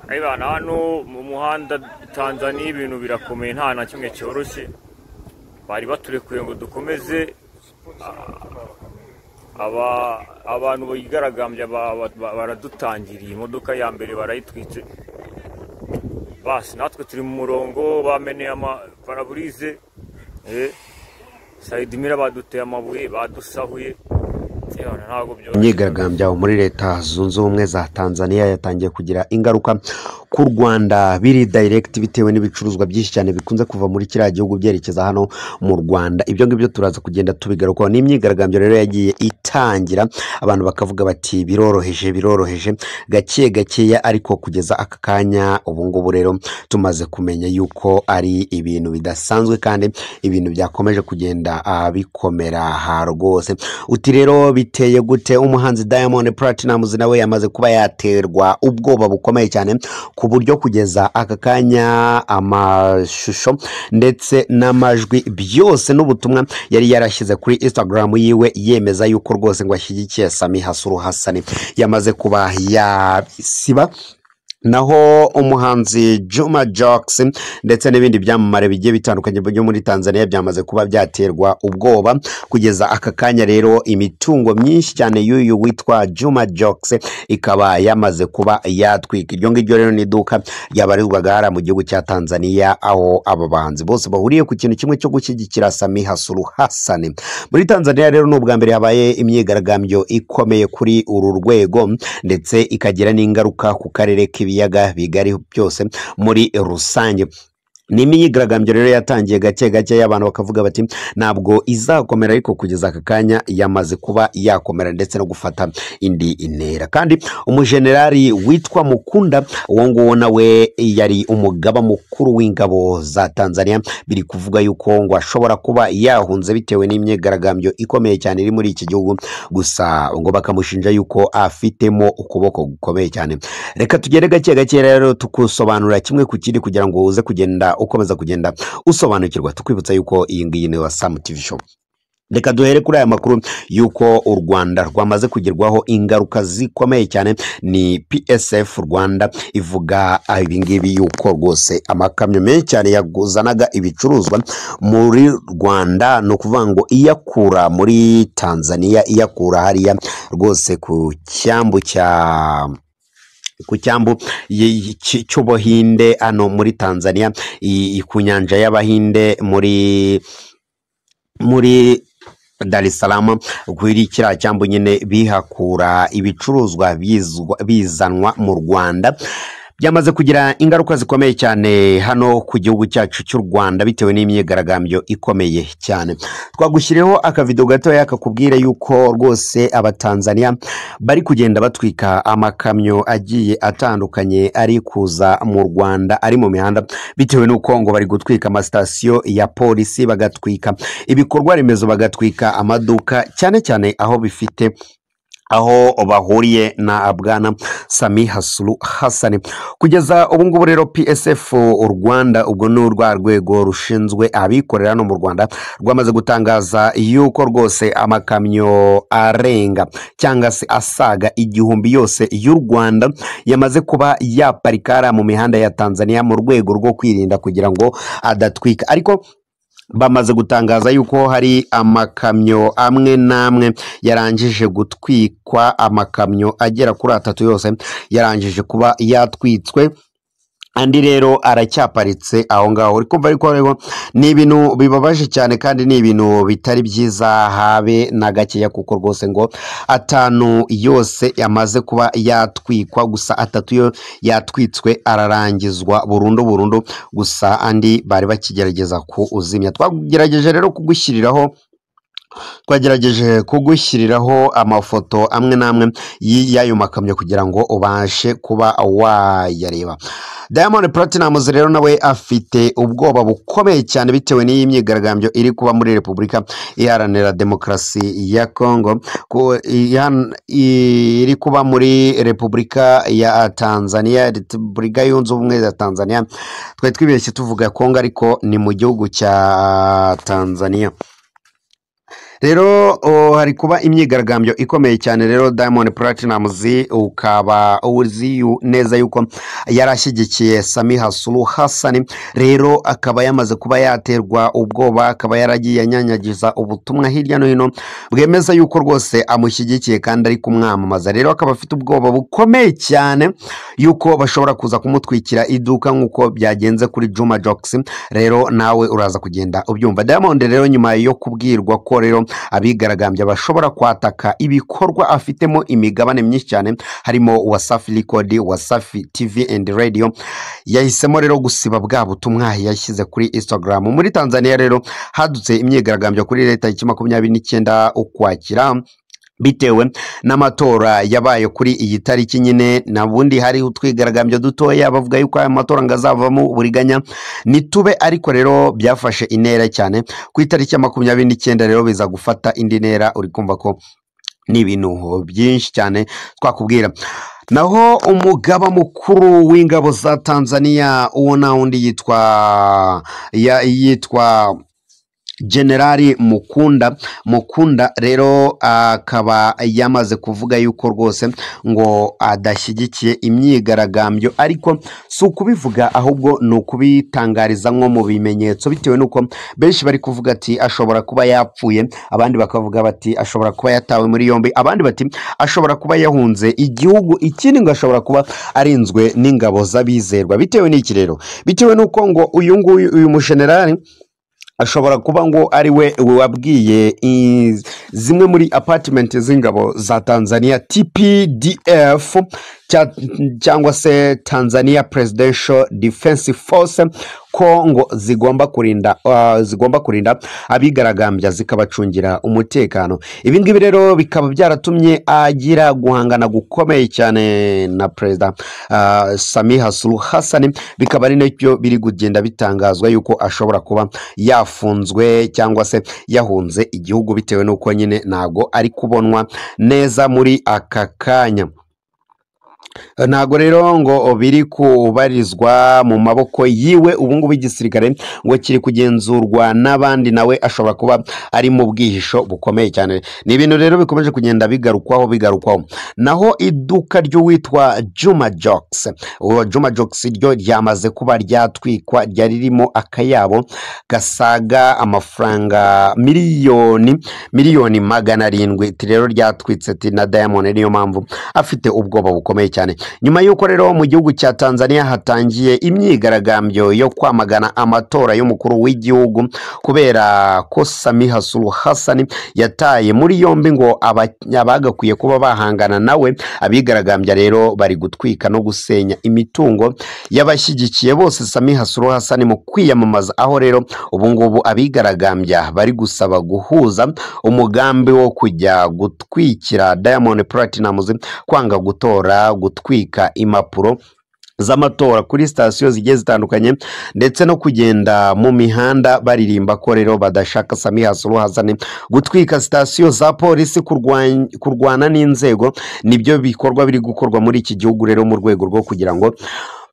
Aibana hano mu muhanda Tanzania ibintu birakomeye nta na kimwe cyoroshye bari baturekuye ngo dukomeze abantu bigaragambya baradutangiriye imodoka ya mbere barayitwitse basi natwe turi mu murongo bameneye paraburize Saidimira baduteye amabuye badusahuye imyigaragambyo muri leta zunze ubumwe za Tanzania yatangiye kugira ingaruka ku Rwanda biri direct bitewe n'ibicuruzwa byinshi cyane bikunze kuva muri kiriya gihugu byerekeza hano mu Rwanda. Ibyo ngibyo turaza kugenda tubigarukaho. N'imyigaragambyo rero yagiye itangira abantu bakavuga bati biroroheje gake gakeya, ariko kugeza aka kanya ubu ngubu rero tumaze kumenya yuko ari ibintu bidasanzwe kandi ibintu byakomeje kugenda bikomera rwose. Uti rero biteye gute? Umuhanzi Diamond Platnumz nawe yamaze kuba yaterwa ubwoba bukomeye cyane ku buryo kugeza aka kanya amashusho ndetse n'amajwi byose n'ubutumwa yari yarashyize kuri Instagram yiwe yemeza yuko rwose ngo ashyigikiye Samia Suluhu Hassan yamaze kuba yasiba. Naho umuhanzi Juma Jux ndetse n'ibindi byamamare bigiye bitandukanye byo muri Tanzania byamaze kuba byaterwa ubwoba kugeza aka kanya. Rero imitungo myinshi cyane y'uyu witwa Juma Jux ikaba yamaze kuba yatwika. Iryo ngiryo rero ni iduka ryabarizwaga hara mu gihugu cya Tanzania, aho aba bahanzi bose bahuriye ku kintu kimwe cyo gushyigikira Samia Suluhu Hassan. Muri Tanzania rero n'ubwa mbere habaye imyigaragambyo ikomeye kuri uru rwego ndetse ikagira n'ingaruka ku karere ibiyaga bigari byose muri rusange. Ni imyigaragambyo rero yatangiye gake gake y'abantu bakavuga bati ntabwo izakomera, ariko kugeza aka kanya yamaze kuba yakomera ndetse no gufata indi intera. Kandi umujenerali witwa Mukunda uwo nguwo nawe yari umugaba mukuru w'ingabo za Tanzania, biri kuvuga yuko ngo ashobora kuba yahunze bitewe n'imyigaragambyo ikomeye cyane iri muri iki gihugu, gusa ngo bakamushinja yuko afitemo ukuboko gukomeye cyane. Reka tugere gake gake rero tukusobanura kimwe ku kindi kugira ngo uze kugenda ukomeza kugenda usobanukirwa. Tukwibutsa yuko iyi ngiyi ni Wasam TV show. Reka duhere kuri aya makuru yuko u Rwanda rwamaze kugerwaho ingaruka zikomeye cyane. Ni PSF Rwanda ivuga ibi ngibi yuko rwose amakamyo menshi cyane yaguzanaga ibicuruzwa muri Rwanda, no kuvuga ngo iyakura muri Tanzania iyakura hariya rwose ku cyambu cy'Ubuhinde ano muri Tanzania, ku nyanja y'Abahinde muri Dar es Salaam, kuri kiriya cyambu nyine bihakura ibicuruzwa bizanwa mu Rwanda. Byamaze kugira ingaruka zikomeye cyane hano ku gihugu cyacu cy'u Rwanda bitewe n'imyigaragambyo ikomeye cyane. Twagushyiriyeho akavideo gato yakakubwira yuko rwose abatanzania bari kugenda batwika amakamyo agiye atandukanye ari kuza mu Rwanda ari mu mihanda, bitewe n'uko ngo bari gutwika amasitasiyo ya polisi, bagatwika ibikorwa remezo, bagatwika amaduka, cyane cyane aho bifite aho bahuriye na Bwana Samia Suluhu Hassan. Kugeza ubu ngubu rero PSF Rwanda, ubwo ni urwa rwego rushinzwe abikorera no mu Rwanda, rwamaze gutangaza yuko rwose amakamyo arenga cyangwa se asaga 1000 yose y'u Rwanda yamaze kuba yaparikara mu mihanda ya Tanzania mu rwego rwo kwirinda kugira ngo adatwika. Ariko bamaze gutangaza yuko hari amakamyo amwe namwe yarangije gutwikwa, amakamyo agera kuri 3 yose yarangije kuba yatwitswe, andi rero aracyaparitse aho ngaho. Uri kumva ariko rero ni ibintu bibabaje cyane kandi ni ibintu bitari byiza habe na gakeya, kuko rwose ngo 5 yose yamaze kuba yatwikwa, gusa 3 yo yatwitswe ararangizwa burundu, gusa andi bari bakigerageza kuuzimya. Twagerageje kugushyiriraho amafoto amwe namwe y'ayo makamyo kugira ngo ubashe kuba wayareba. Diamond Platnumz rero nawe afite ubwoba bukomeye cyane bitewe n'iyi myigaragambyo iri kuba muri Repubulika Iharanira Demokarasi ya Kongo, iri kuba muri Repubulika ya Tanzania, Repubulika Yunze Ubumwe za Tanzania. Twari twibeshye tuvuga Kongo ariko ni mu gihugu cya Tanzania. rero hari kuba imyigaragambyo ikomeye cyane rero Diamond Platnumz ukaba uzi neza yuko yarashyigikiye Samia Suluhu Hassan rero akaba yamaze kuba yaterwa ubwoba akaba yaragiye anyanyagiza ubutumwa hirya no hino bwemeza yuko rwose amushyigikiye kandi ari kumwamamaza rero akaba afite ubwoba bukomeye cyane yuko bashobora kuza kumutwikira iduka nk'uko byagenze kuri Juma Jokes rero nawe uraza kugenda ubyumva. Diamond rero nyuma yo kubwirwa ko rero abigaragambya bashobora kwataka ibikorwa afitemo imigabane myinshi cyane harimo Wasafi Record, Wasafi TV and Radio, yahisemo rero gusiba bwa butumwa yashyize kuri Instagram. Muri Tanzania rero hadutse imyigaragambyo kuri leta ya 29 Ukwakira bitewe n'amatora yabaye kuri iyi tariki nyine nabundi hari utwigaragambyo dutoya bavuga yuko aya matora ngazavamo uburiganya nitube ariko rero byafashe intera cyane ku itariki ya 29 rero biza gufata indi ntera uri kumva ko ni ibintu byinshi cyane twakubwira. Naho umugaba mukuru w'ingabo za Tanzania uwo na undi yitwa Generali Mukunda rero akaba yamaze kuvuga yuko rwose ngo adashyigikiye imyigaragambyo ariko si ukubivuga ahubwo ni ukubitangariza nko mu bimenyetso bitewe nuko benshi bari kuvuga ati ashobora kuba yapfuye abandi bakavuga bati ashobora kuba yatawe muri yombi abandi bati ashobora kuba yahunze igihugu ikindi ngo ashobora kuba arinzwe n'ingabo z'abizerwa bitewe n'iki rero bitewe nuko ngo uyu mushenerali ashobora kuba ngo ari we wabwiye zimwe muri apartment z'ingabo za Tanzania TPDF cyangwa se Tanzania Presidential Defense Force ko ngo zigomba kurinda abigaragambya zikabacungira umutekano. Ibi ngibi rero bikaba byaratumye agira guhangana gukomeye cyane na President Samia Suluhu Hassan bikaba ari nacyo biri kugenda bitangazwa yuko ashobora kuba yafunzwe cyangwa se yahunze igihugu bitewe nuko nyine nago ari kubonwa neza muri aka kanya. Ntago rero ngo biri kubarizwa mu maboko yiwe ubungubu igisirikare ngo kiri kugenzurwa n'abandi nawe ashobora kuba ari mu bwihisho bukomeye cyane. Ni ibintu rero bikomeje kugenda bigarukwaho. Naho iduka ry'uwitwa Juma Jokes Juma Jokes ryo ryamaze kuba ryatwikwa ryari ririmo akayabo gasaga amafaranga miliyoni 700 rero ryatwitse na Diamond niyo mpamvu afite ubwoba bukomeye cyane. Nyuma yuko rero mu gihugu cya Tanzania hatangiye imyigaragambyo yo kwamagana amatora y'umukuru w'igihugu kubera ko Samia Suluhu Hassan yataye muri yombi ngo abagakwiye kuba bahangana nawe abigaragambya rero bari gutwika no gusenya imitungo y'abashyigikiye bose Samia Suluhu Hassan mu kwiyamamaza aho rero ubungubu abigaragambya bari gusaba guhuza umugambi wo kujya gutwikira Diamond Platnumz kwanga gutora gutwika impapuro z'amatora kuri sitasiyo zigiye zitandukanye ndetse no kugenda mu mihanda baririmba ko rero badashaka Samia Suluhu Hassan gutwika sitasiyo za polisi kurwana n'inzego. Nibyo bikorwa biri gukorwa muri iki gihugu rero mu rwego rwo kugira ngo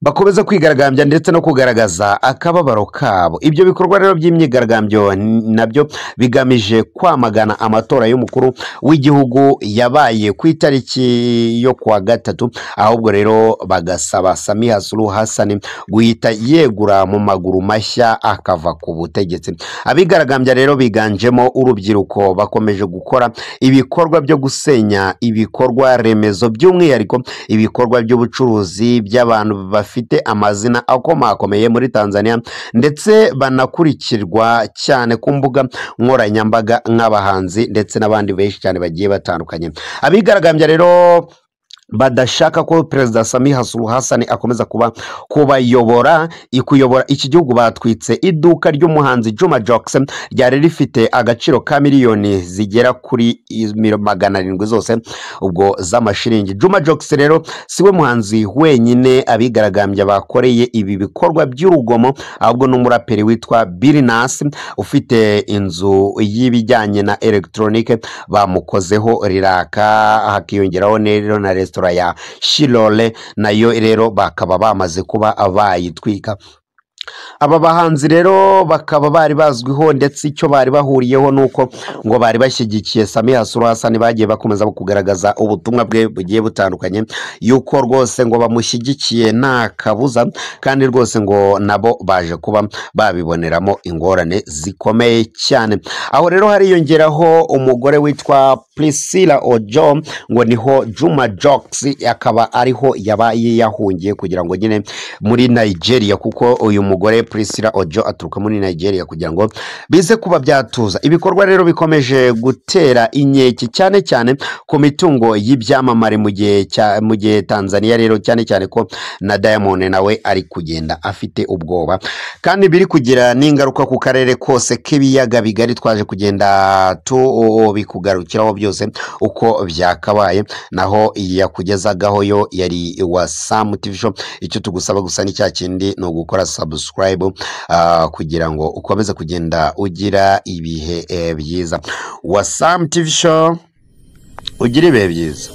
bakomeza kwigaragambya ndetse no kugaragaza akababaro kabo. Ibyo bikorwa rero by'imyigaragambyo nabyo bigamije kwamagana amatora y'umukuru w'igihugu yabaye ku itariki yo kuwa gatatu ahubwo rero bagasaba Samia Suluhu Hassan guhita yegura mu maguru mashya akava ku butegetsi. Abigaragambya rero biganjemo urubyiruko bakomeje gukora ibikorwa byo gusenya ibikorwa remezo by'umwihariko ibikorwa by'ubucuruzi by'abantu bafite amazina akomakomeye muri Tanzania ndetse banakurikirwa cyane ku mbuga nkoranyambaga nk'abahanzi ndetse n'abandi benshi cyane bagiye batandukanye. Abigaragambya rero badashaka ko Perezida Samia Suluhu Hassan akomeza kuyobora iki gihugu batwitse iduka ry'umuhanzi Juma Jokes ryari rifite agaciro ka miliyoni zigera kuri 700 zose ubwo z'amashiringi. Juma Jokes rero siwe muhanzi wenyine abigaragambya bakoreye ibi bikorwa by'urugomo ahubwo n'umuraperi witwa Billnass ufite inzu y'ibijyanye na electronique bamukozeho riraka hakiyongeraho rero na ya Shilole nayo rero bakaba bamaze kuba bayitwika. aba bahanzi rero bakaba bari bazwiho ndetse icyo bari bahuriyeho nuko ngo bari bashyigikiye Samia Suluhu Hassan, bagiye bakomeza kugaragaza ubutumwa bwe bugiye butandukanye yuko rwose ngo bamushyigikiye nta kabuza, kandi rwose ngo nabo baje kuba babiboneramo ingorane zikomeye cyane. Aho rero hariyongeraho umugore witwa Priscilla Ojo, ngo niho Juma Jokes akaba ariho yabaye yahungiye kugira ngo nyine muri Nigeria, kuko uyu mugore Priscilla Ojo aturuka muri Nigeria, kugira ngo bize kuba byatuza. Ibikorwa rero bikomeje gutera inkeke cyane cyane ku mitungo y'ibyamamare mu gihe Tanzania rero, cyane cyane ko na Diamond nawe ari kugenda afite ubwoba, kandi biri kugira n'ingaruka ku karere kose k'ibiyaga bigari. Twaje kugenda bikugarukiraho byose uko byakabaye, naho yakugezagaho yo yari Wasam TV Show. Icyo tugusaba gusa ni cya kindi no gukora subscribe kugira ngo ukomeze kugenda ugira ibihe byiza. Wasam TV Show, ugira ibihe byiza.